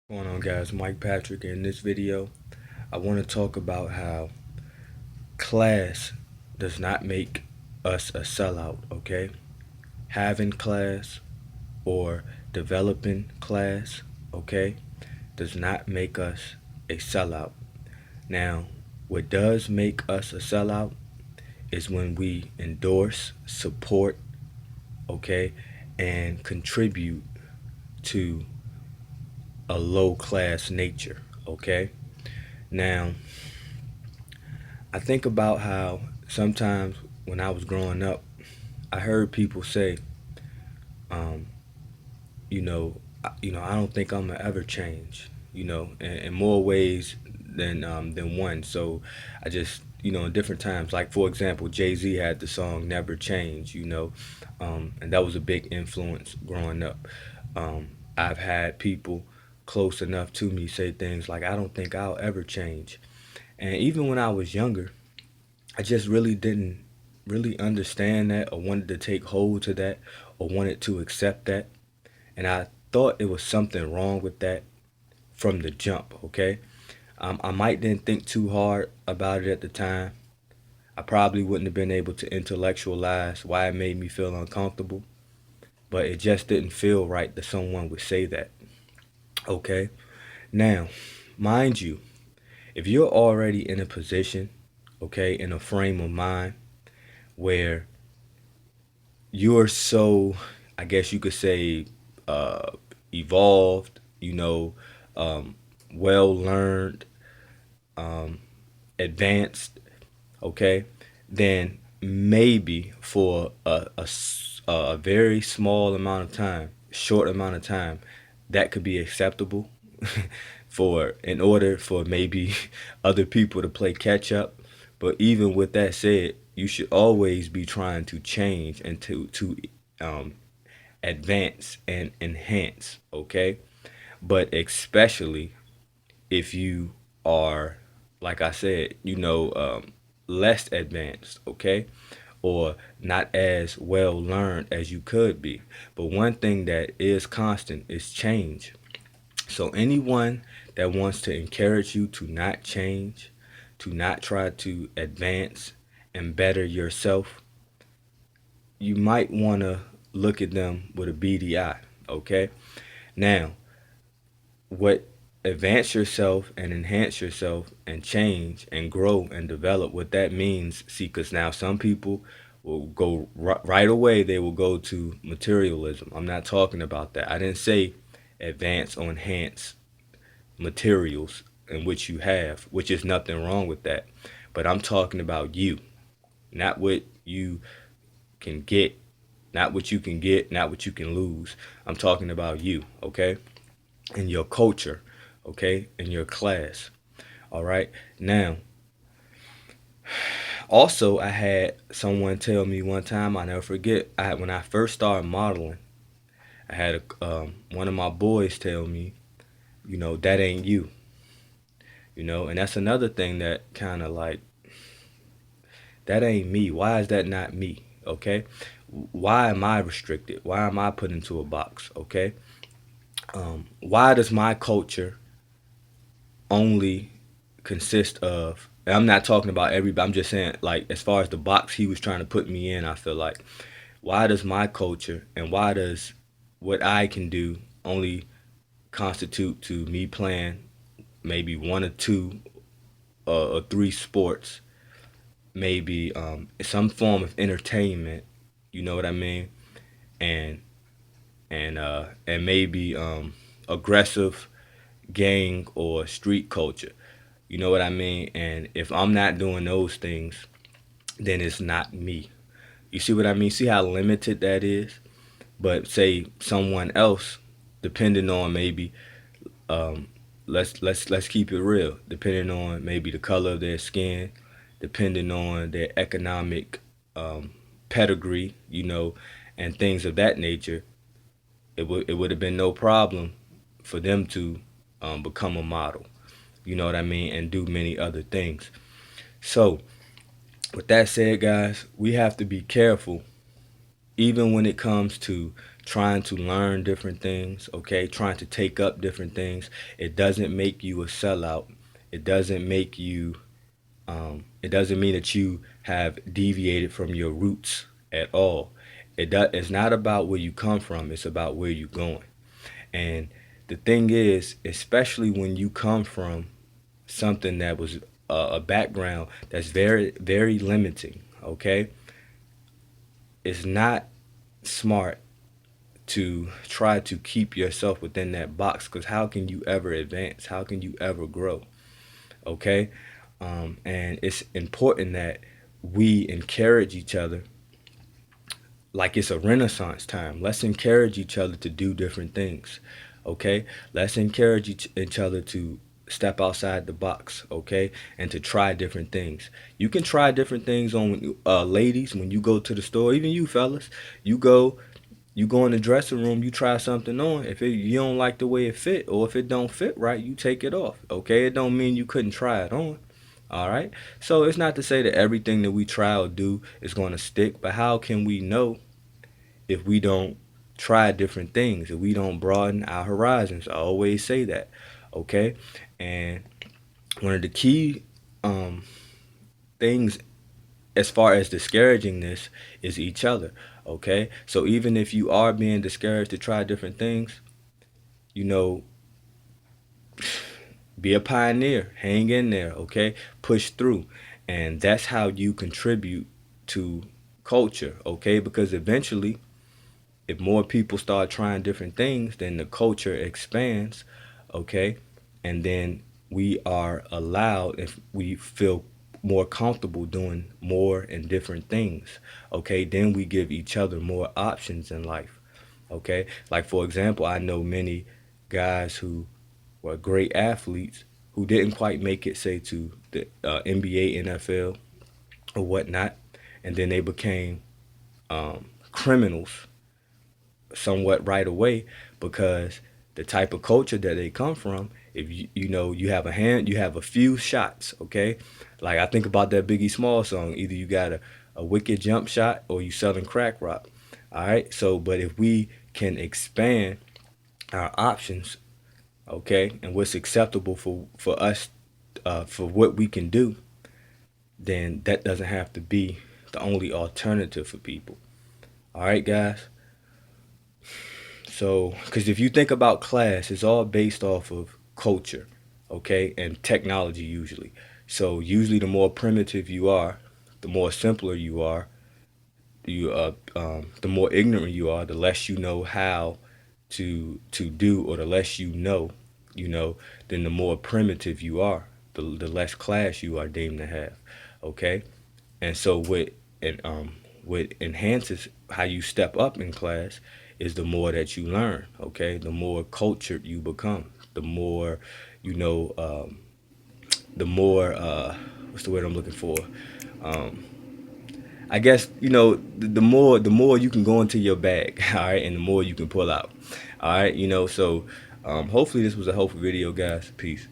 What's going on, guys? Mike Patrick. In this video, I want to talk about how class does not make us a sellout, okay? Having class or developing class, okay, does not make us a sellout. Now, what does make us a sellout is when we endorse, support, okay, and contribute to a low class nature, okay? Now, I think about how sometimes when I was growing up, I heard people say, um, I don't think I'm gonna ever change, in more ways than one. So I just, in different times, like for example, Jay-Z had the song "Never Change," and that was a big influence growing up. I've had people close enough to me say things like, "I don't think I'll ever change," and even when I was younger, I just really didn't really understand that or wanted to take hold to that or wanted to accept that. And I thought it was something wrong with that from the jump, okay? I might didn't think too hard about it at the time. I probably wouldn't have been able to intellectualize why it made me feel uncomfortable, but it just didn't feel right that someone would say that, okay? Now, mind you, if you're already in a position, okay, in a frame of mind where you're so, I guess you could say, uh, evolved, well learned, um, advanced, okay, then maybe for a very small amount of time, short amount of time, that could be acceptable for in order for maybe other people to play catch up. But even with that said, you should always be trying to change and to um, advance and enhance, okay? But especially if you are, like I said, less advanced, okay? Or not as well learned as you could be. But one thing that is constant is change. So anyone that wants to encourage you to not change, to not try to advance and better yourself, you might want to look at them with a beady eye, okay? Now, what advance yourself and enhance yourself and change and grow and develop, what that means, see, because now some people will go right away, they will go to materialism. I'm not talking about that. I didn't say advance or enhance materials in which you have, which is nothing wrong with that. But I'm talking about you, not what you can get, not what you can get, not what you can lose. I'm talking about you, okay? And your culture, okay? And your class. All right. Now, also, I had someone tell me one time, I never forget, when I first started modeling, I had one of my boys tell me, that ain't you, and that's another thing that kind of like, that ain't me. Why is that not me? Okay. Why am I restricted? Why am I put into a box? Okay. Why does my culture only consist of, and I'm not talking about everybody, I'm just saying, like, as far as the box he was trying to put me in, I feel like, why does my culture and why does what I can do only constitute to me playing maybe one or two or three sports, maybe some form of entertainment, you know what I mean? And and maybe aggressive gang or street culture. You know what I mean? And if I'm not doing those things, then it's not me. You see what I mean? See how limited that is? But say someone else, depending on maybe, um, let's keep it real. Depending on maybe the color of their skin, depending on their economic um, pedigree, and things of that nature, it would have been no problem for them to become a model. You know what I mean, and do many other things. So, with that said, guys, we have to be careful, even when it comes to trying to learn different things, okay, trying to take up different things. It doesn't make you a sellout. It doesn't make you it doesn't mean that you have deviated from your roots at all. It's not about where you come from, it's about where you're going. And the thing is, especially when you come from something that was a background that's very, very limiting, okay? It's not smart to try to keep yourself within that box because how can you ever advance? How can you ever grow? Okay? And it's important that we encourage each other like it's a renaissance time. Let's encourage each other to do different things. Okay? Let's encourage each other to step outside the box, okay? And to try different things. You can try different things on ladies when you go to the store, even you fellas. You go you go in the dressing room, you try something on. If you don't like the way it fit or if it don't fit right, you take it off. Okay? It don't mean you couldn't try it on. All right? So it's not to say that everything that we try or do is going to stick, but how can we know if we don't try different things, if we don't broaden our horizons? I always say that. Okay? And one of the key um, things as far as discouraging this is each other. Okay? So even if you are being discouraged to try different things, you know, be a pioneer, hang in there, okay? Push through. And that's how you contribute to culture, okay? Because eventually, if more people start trying different things, then the culture expands, okay? And then we are allowed, if we feel more comfortable doing more and different things, okay? Then we give each other more options in life, okay? Like, for example, I know many guys who were great athletes who didn't quite make it, say, to the NBA, NFL, or whatnot, and then they became criminals somewhat right away because the type of culture that they come from, if you know you have a hand, you have a few shots, okay? Like I think about that Biggie Small song, either you got a wicked jump shot or you selling crack rock. All right? So but if we can expand our options, okay, and what's acceptable for us for what we can do, then that doesn't have to be the only alternative for people. All right, guys. So, because if you think about class, it's all based off of culture, okay, and technology usually. So, usually, the more primitive you are, the more simpler you are, the more ignorant you are, the less you know how to do, or the less you know, then the more primitive you are, the less class you are deemed to have, okay. And so what enhances how you step up in class is the more that you learn, okay? The more cultured you become, the more you know, the more what's the word I'm looking for? I guess you know the more you can go into your bag, all right, and the more you can pull out, all right. You know, so hopefully this was a helpful video, guys. Peace.